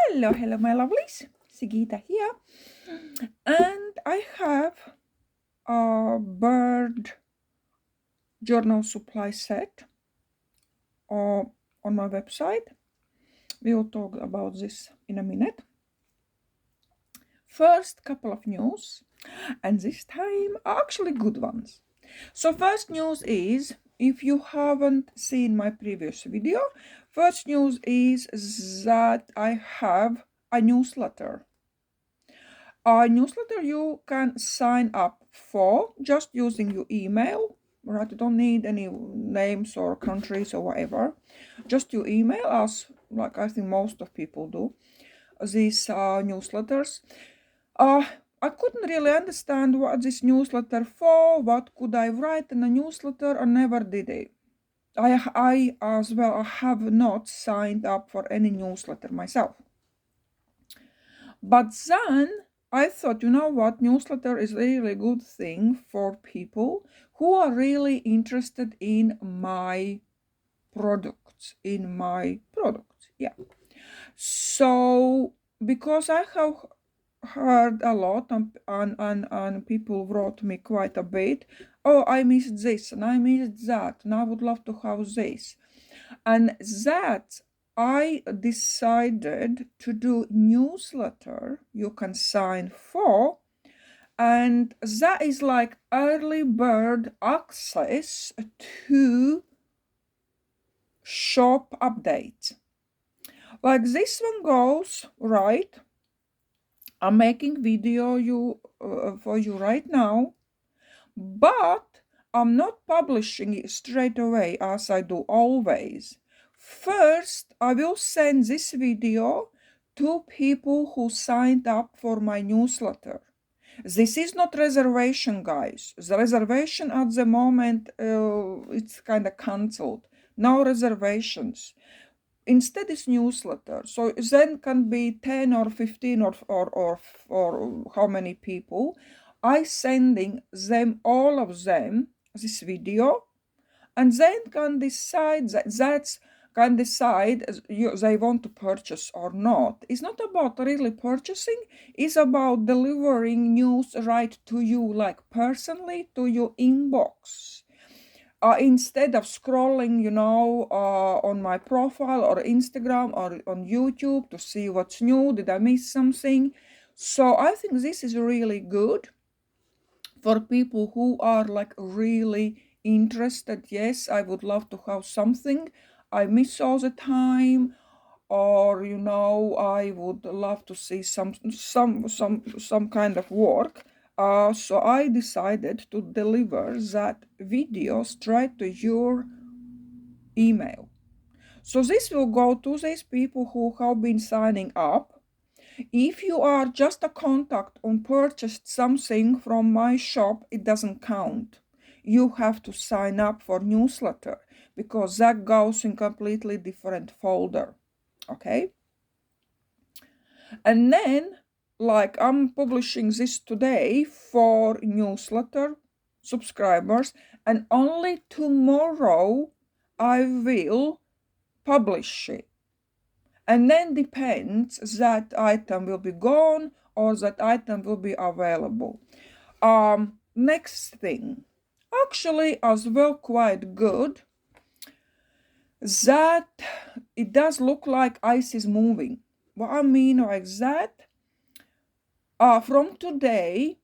Hello, my lovelies. Sigita here, and I have a bird journal supply set on my website. We will talk about this in a minute. First, couple of news, and this time actually good ones. So first news is, if you haven't seen my previous video, first news is that I have a newsletter. A newsletter you can sign up for just using your email, right? You don't need any names or countries or whatever. Just your email, as like I think most of people do, these newsletters. I couldn't really understand what this newsletter for, what could I write in a newsletter, I never did it. I as well, I have not signed up for any newsletter myself. But then I thought, you know what, newsletter is a really good thing for people who are really interested in my products, yeah. So, because I have heard a lot and people wrote me quite a bit, oh, I missed this and I missed that and I would love to have this. And that I decided to do newsletter you can sign for, and that is like early bird access to shop updates. Like this one goes, right? I'm making video for you right now, but I'm not publishing it straight away as I do always. First, I will send this video to people who signed up for my newsletter. This is not reservation, guys. The reservation at the moment, it's kind of cancelled. No reservations. Instead, it's newsletter. So then can be 10 or 15 or how many people. I sending them, all of them, this video, and then can decide they want to purchase or not. It's not about really purchasing, it's about delivering news right to you, like personally to your inbox. Instead of scrolling, on my profile or Instagram or on YouTube to see what's new, did I miss something? So I think this is really good for people who are like really interested. Yes, I would love to have something I miss all the time, or I would love to see some kind of work. So I decided to deliver that video straight to your email. So this will go to these people who have been signing up. If you are just a contact and purchased something from my shop, it doesn't count. You have to sign up for newsletter because that goes in completely different folder. Okay? And then, like, I'm publishing this today for newsletter subscribers, and only tomorrow I will publish it. And then depends that item will be gone or that item will be available. Next thing, actually as well quite good, that it does look like ice is moving. What I mean like that, from today,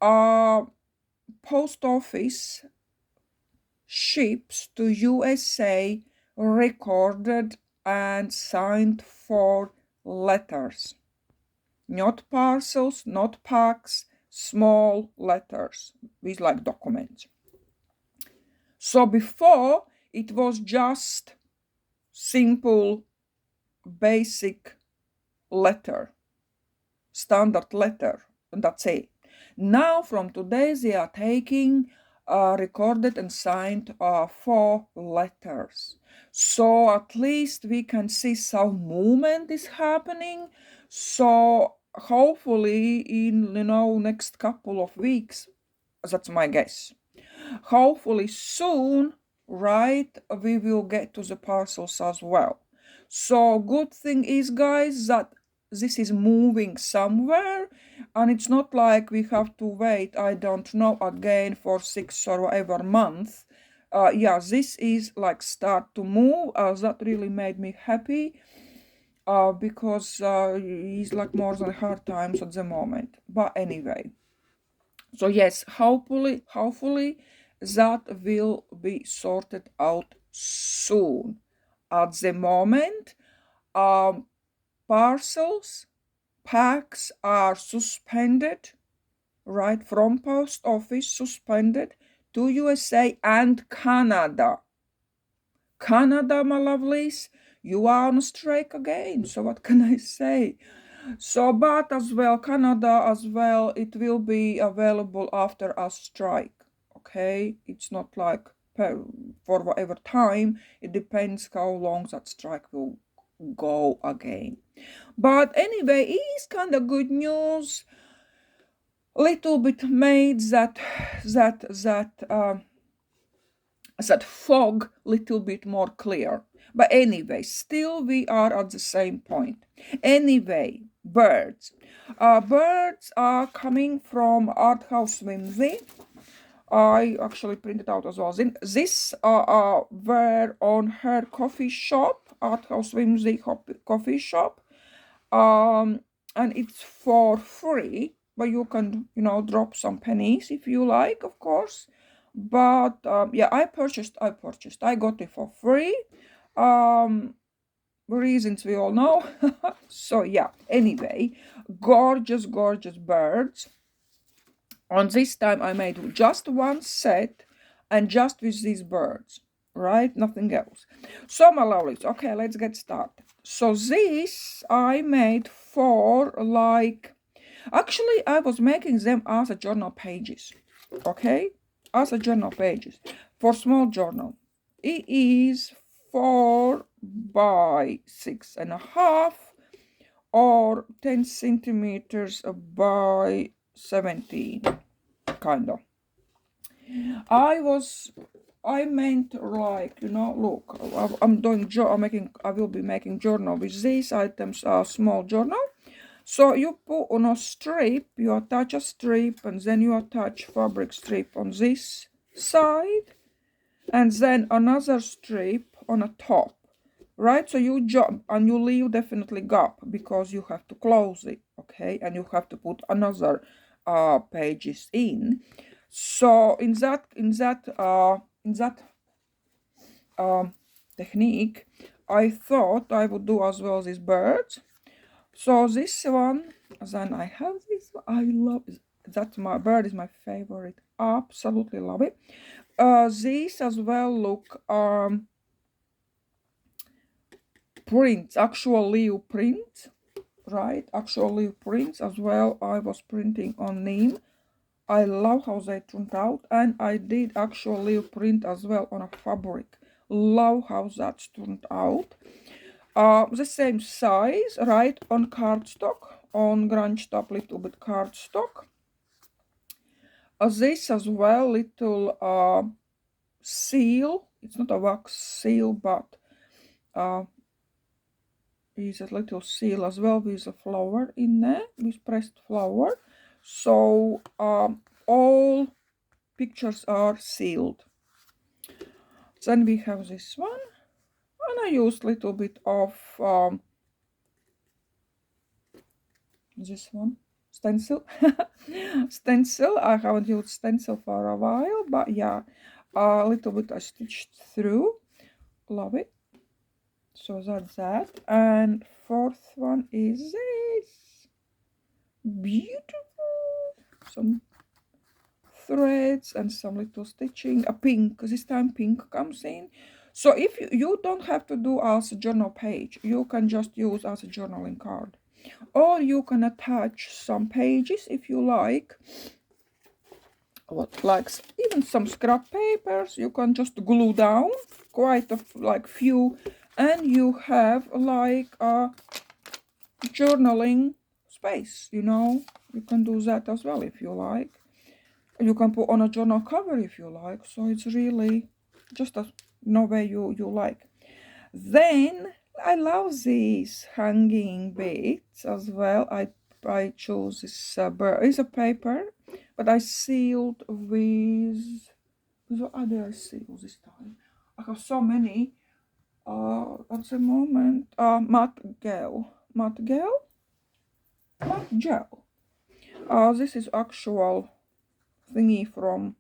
post office ships to USA recorded and signed for letters. Not parcels, not packs, small letters with like documents. So before it was just simple, basic letter, standard letter, and that's it. Now from today they are taking recorded and signed 4 letters. So at least we can see some movement is happening. So hopefully in next couple of weeks, that's my guess. Hopefully soon, right, we will get to the parcels as well. So good thing is, guys, that this is moving somewhere, and it's not like we have to wait, I don't know, again for 6 or whatever months. Yeah, this is like start to move. That really made me happy, because it's like more than hard times at the moment. But anyway, so yes, hopefully that will be sorted out soon. At the moment, parcels, packs are suspended, right, from post office, suspended to USA and Canada. Canada, my lovelies, you are on strike again. So what can I say? So, but as well, Canada as well, it will be available after a strike. Okay, it's not like for whatever time. It depends how long that strike will go again. But anyway, it is kind of good news. Little bit made that fog little bit more clear. But anyway, still we are at the same point. Anyway, birds. Birds are coming from Art House Whimsy. I actually printed out as well. This were on her coffee shop, Art House Whimsy coffee shop. And it's for free, but you can, drop some pennies if you like, of course. But yeah, I got it for free. Reasons we all know. So yeah, anyway, gorgeous birds. On this time I made just one set, and just with these birds, right? Nothing else. So my lovelies, okay, let's get started. So this I made for actually I was making them as a journal pages, okay? As a journal pages for small journal. It is 4 by 6.5 or 10 centimeters by 17, kind of. I meant like, look, I will be making journal with these items, small journal. So you put on a strip, you attach a strip, and then you attach fabric strip on this side, and then another strip on a top, right? So you jump and you leave definitely gap because you have to close it, okay? And you have to put another pages in. So in that technique, I thought I would do as well these birds. So this one, then I have this one. I love that. My bird is my favorite. Absolutely love it. These as well look prints, actual leaf prints, right? Actual leaf prints as well. I was printing on neem. I love how they turned out, and I did actual leaf print as well on a fabric. Love how that turned out. The same size, right, on cardstock, on grunge top, little bit cardstock. This as well, little seal. It's not a wax seal, but is a little seal as well with a flower in there, with pressed flower. So all pictures are sealed. Then we have this one, and I used a little bit of this one, stencil. Stencil. I haven't used stencil for a while, but yeah, a little bit I stitched through. Love it. So that's that. And fourth one is this. Beautiful. Some threads and some little stitching. A pink, this time pink comes in. So if you don't have to do as a journal page, you can just use as a journaling card. Or you can attach some pages if you like. Like even some scrap papers, you can just glue down quite a few, and you have like a journaling space, you can do that as well if you like. You can put on a journal cover if you like, so it's really just no way you like. Then I love these hanging bits as well. I chose this it's a paper, but I sealed with what other seals this time. I have so many. At the moment, matte gel, matte gel, matte gel. This is actual thingy from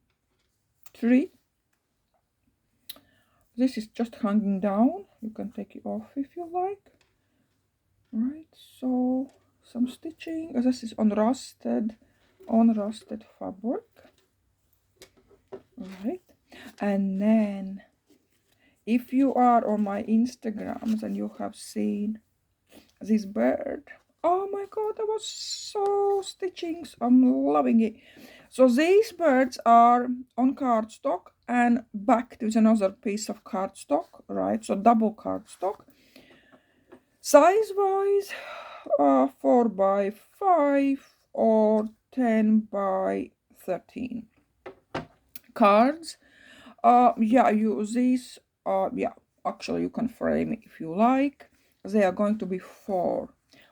tree. This is just hanging down. You can take it off if you like. Right, so some stitching. This is unrusted fabric. Right, and then if you are on my Instagrams and you have seen this bird, oh my god, that was so stitchings. I'm loving it. So these birds are on cardstock and backed with another piece of cardstock, right? So double cardstock. Size wise, 4 by 5 or 10 by 13 cards. Yeah, these yeah, actually you can frame it if you like. They are going to be 4,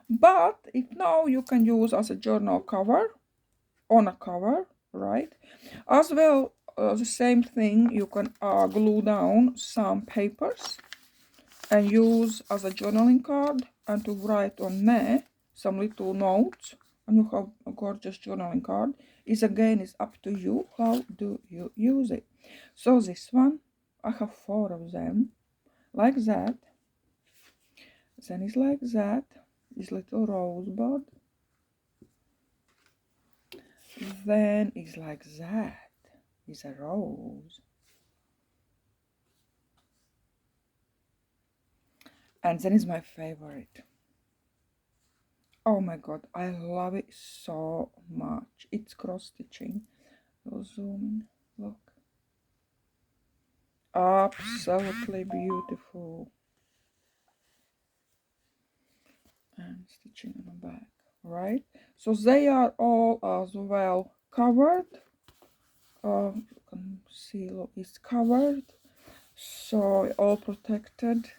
but if no, you can use as a journal cover, on a cover, right? As well, the same thing, you can glue down some papers and use as a journaling card and to write on there some little notes, and you have a gorgeous journaling card. Is again, is up to you how do you use it. So this one, I have 4 of them like that. Then it's like that, this little rosebud. Then it's like that, it's a rose. And then is my favorite. Oh my god, I love it so much. It's cross stitching. I'll zoom in, look. Absolutely beautiful. And stitching on the back, right? So they are all as well covered. You can see, look, it's covered. So all protected.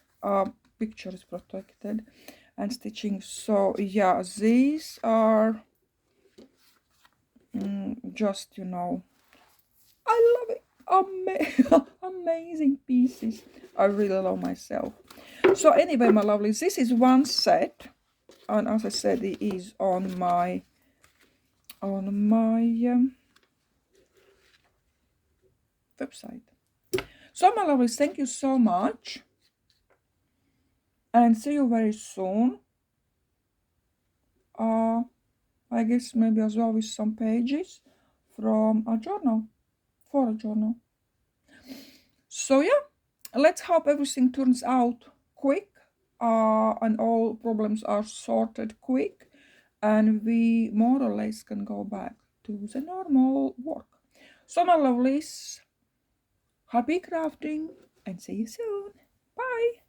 Picture is protected and stitching. So yeah, these are just, you know, I love it. Amazing pieces. I really love myself. So anyway, my lovelies, this is one set, and as I said, it is on my website. So my lovelies, thank you so much, and see you very soon. I guess maybe as well with some pages from a journal, for a journal. So yeah, let's hope everything turns out quick, and all problems are sorted quick, and we more or less can go back to the normal work. So my lovelies, happy crafting and see you soon. Bye.